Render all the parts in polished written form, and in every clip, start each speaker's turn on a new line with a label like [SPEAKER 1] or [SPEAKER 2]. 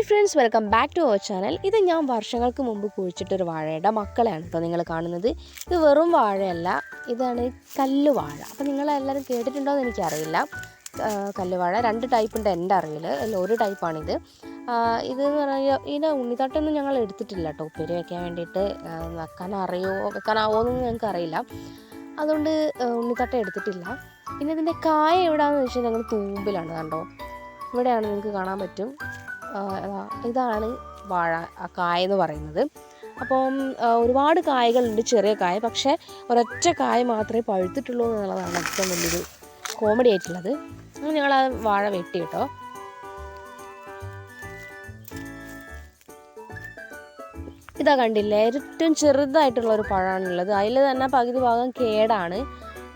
[SPEAKER 1] Hi friends, welcome back to our channel. ഇത് ഞാൻ വർഷങ്ങൾക്ക് മുമ്പ് കുഴിച്ചിട്ടൊരു വാഴയുടെ മക്കളെയാണ് ഇപ്പോൾ നിങ്ങൾ കാണുന്നത്. ഇത് വെറും വാഴയല്ല, ഇതാണ് കല്ലുവാഴ. അപ്പോൾ നിങ്ങളെല്ലാവരും കേട്ടിട്ടുണ്ടോ എന്ന് എനിക്കറിയില്ല. കല്ലുവാഴ 2 ടൈപ്പുണ്ട് എൻ്റെ അറിവിൽ, അതിൽ ഒരു ടൈപ്പാണിത്. ഇതെന്ന് പറഞ്ഞാൽ ഇതിൻ്റെ ഉണ്ണിത്തട്ടൊന്നും ഞങ്ങൾ എടുത്തിട്ടില്ല കേട്ടോ, ഉപ്പേരി വയ്ക്കാൻ വേണ്ടിയിട്ട്. വെക്കാനാവുമോ എന്നൊന്നും ഞങ്ങൾക്ക് അറിയില്ല, അതുകൊണ്ട് ഉണ്ണിത്തട്ട എടുത്തിട്ടില്ല. പിന്നെ ഇതിൻ്റെ കായ എവിടെയാണെന്ന് വെച്ചാൽ ഞങ്ങൾ തൂമ്പിലാണ്. കണ്ടോ, ഇവിടെയാണ്, നിങ്ങൾക്ക് കാണാൻ പറ്റും. ഇതാണ് വാഴ കായ എന്ന് പറയുന്നത്. അപ്പം ഒരുപാട് കായകളുണ്ട്, ചെറിയ കായ, പക്ഷേ ഒരൊറ്റ കായ മാത്രമേ പഴുത്തിട്ടുള്ളൂ എന്നുള്ളതാണ് ഏറ്റവും വലിയൊരു കോമഡി ആയിട്ടുള്ളത്. അങ്ങനെ ഞങ്ങൾ ആ വാഴ വെട്ടി കേട്ടോ. ഇതാ കണ്ടില്ലേ, ഏറ്റവും ചെറുതായിട്ടുള്ളൊരു പഴമാണുള്ളത്. അതിൽ തന്നെ പകുതി ഭാഗം കേടാണ്.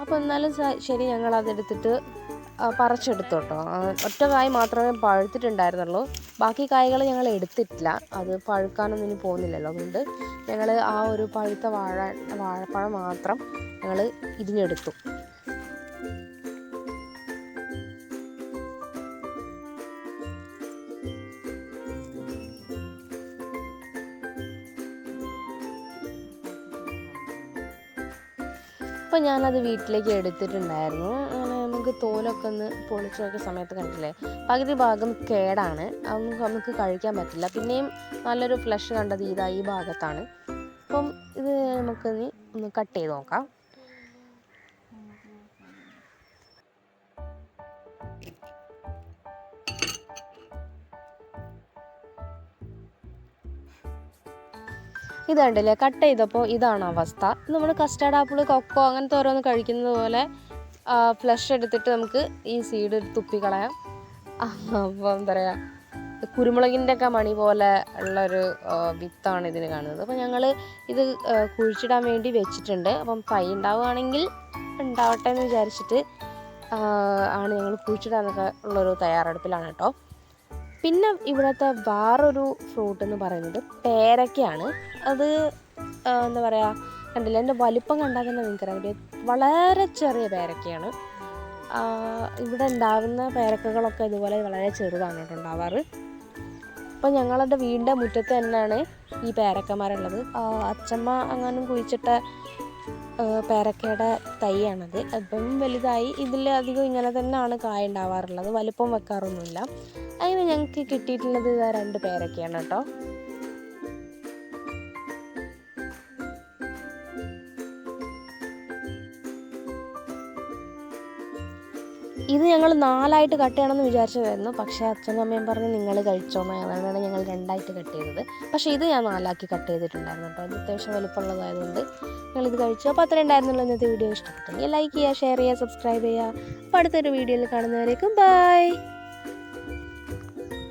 [SPEAKER 1] അപ്പോൾ എന്നാലും ശരി, ഞങ്ങളതെടുത്തിട്ട് പറിച്ചെടുത്തു കേട്ടോ. ഒറ്റ കായ് മാത്രമേ പഴുത്തിട്ടുണ്ടായിരുന്നുള്ളൂ, ബാക്കി കായ്കൾ ഞങ്ങൾ എടുത്തിട്ടില്ല. അത് പഴുക്കാനൊന്നും ഇനി പോകുന്നില്ലല്ലോ, അതുകൊണ്ട് ഞങ്ങൾ ആ ഒരു പഴുത്ത വാഴപ്പഴം മാത്രം ഞങ്ങൾ ഇതിനെടുത്തു. അപ്പോൾ ഞാനത് വീട്ടിലേക്ക് എടുത്തിട്ടുണ്ടായിരുന്നു. അങ്ങനെ നമുക്ക് തോലൊക്കെ ഒന്ന് പൊളിച്ച് നോക്കിയ സമയത്ത് കണ്ടില്ലേ, പകുതി ഭാഗം കേടാണ്, അതൊന്നും നമുക്ക് കഴിക്കാൻ പറ്റില്ല. പിന്നെയും നല്ലൊരു ഫ്ലഷ് കണ്ടത് ഈ ഭാഗത്താണ്. അപ്പം ഇത് നമുക്കിനി ഒന്ന് കട്ട് ചെയ്ത് നോക്കാം. ഇത് കണ്ടില്ലേ, കട്ട് ചെയ്തപ്പോൾ ഇതാണ് അവസ്ഥ. നമ്മൾ കസ്റ്റാർഡ് ആപ്പിൾ, കൊക്കോ അങ്ങനത്തെ ഓരോന്ന് കഴിക്കുന്നത് പോലെ ഫ്ലഷ് എടുത്തിട്ട് നമുക്ക് ഈ സീഡ് തുപ്പിക്കളയാം. അപ്പോൾ എന്താ പറയുക, കുരുമുളകിൻ്റെ ഒക്കെ മണി പോലെ ഉള്ളൊരു വിത്താണ് ഇതിന് കാണുന്നത്. അപ്പോൾ ഞങ്ങൾ ഇത് കുഴിച്ചിടാൻ വേണ്ടി വെച്ചിട്ടുണ്ട്. അപ്പം തൈ ഉണ്ടാവുകയാണെങ്കിൽ ഉണ്ടാവട്ടെ എന്ന് വിചാരിച്ചിട്ട് ആണ് ഞങ്ങൾ കുഴിച്ചിടാനൊക്കെ ഉള്ളൊരു തയ്യാറെടുപ്പിലാണ് കേട്ടോ. പിന്നെ ഇവിടുത്തെ വേറൊരു ഫ്രൂട്ട് എന്ന് പറയുന്നത് പേരയ്ക്കയാണ്. അത് എന്താ പറയുക, കണ്ടില്ല, എൻ്റെ വലിപ്പം കണ്ടാൽ തന്നെ നിങ്ങൾക്കറിയാം, വളരെ ചെറിയ പേരയ്ക്കയാണ്. ഇവിടെ ഉണ്ടാകുന്ന പേരക്കകളൊക്കെ ഇതുപോലെ വളരെ ചെറുതാണ് കേട്ടോ ഉണ്ടാവാറ്. അപ്പോൾ ഞങ്ങളുടെ വീടിൻ്റെ മുറ്റത്ത് തന്നെയാണ് ഈ പേരക്കന്മാരുള്ളത്. അച്ചമ്മ അങ്ങാനും കുഴിച്ചിട്ട പേരക്കയുടെ തൈയാണത്. അപ്പം വലുതായി, ഇതിൽ അധികം ഇങ്ങനെ തന്നെയാണ് കായ ഉണ്ടാവാറുള്ളത്, വലിപ്പം വെക്കാറൊന്നുമില്ല. അങ്ങനെ ഞങ്ങൾക്ക് കിട്ടിയിട്ടുള്ളത് 2 പേരക്കയാണ് കേട്ടോ. ഇത് ഞങ്ങൾ 4ആയിട്ട് കട്ട് ചെയ്യണമെന്ന് വിചാരിച്ചതായിരുന്നു, പക്ഷേ അച്ഛനും അമ്മയും പറഞ്ഞ് നിങ്ങൾ കഴിച്ചോന്ന്, അതാണ് ഞങ്ങൾ 2ആയിട്ട് കട്ട് ചെയ്തത്. പക്ഷേ ഇത് ഞാൻ 4ആക്കി കട്ട് ചെയ്തിട്ടുണ്ടായിരുന്നു കേട്ടോ. അത് അത്യാവശ്യം വലുപ്പമുള്ളതായതുകൊണ്ട് ഞങ്ങളിത് കഴിച്ചു. അപ്പോൾ അത്രയും ഉണ്ടായിരുന്നുള്ളൂ ഇന്നത്തെ വീഡിയോ. ഇഷ്ടപ്പെട്ടെങ്കിൽ ലൈക്ക് ചെയ്യുക, ഷെയർ ചെയ്യുക, സബ്സ്ക്രൈബ് ചെയ്യുക. അപ്പോൾ അടുത്തൊരു വീഡിയോയിൽ കാണുന്നവരേക്കും ബൈ.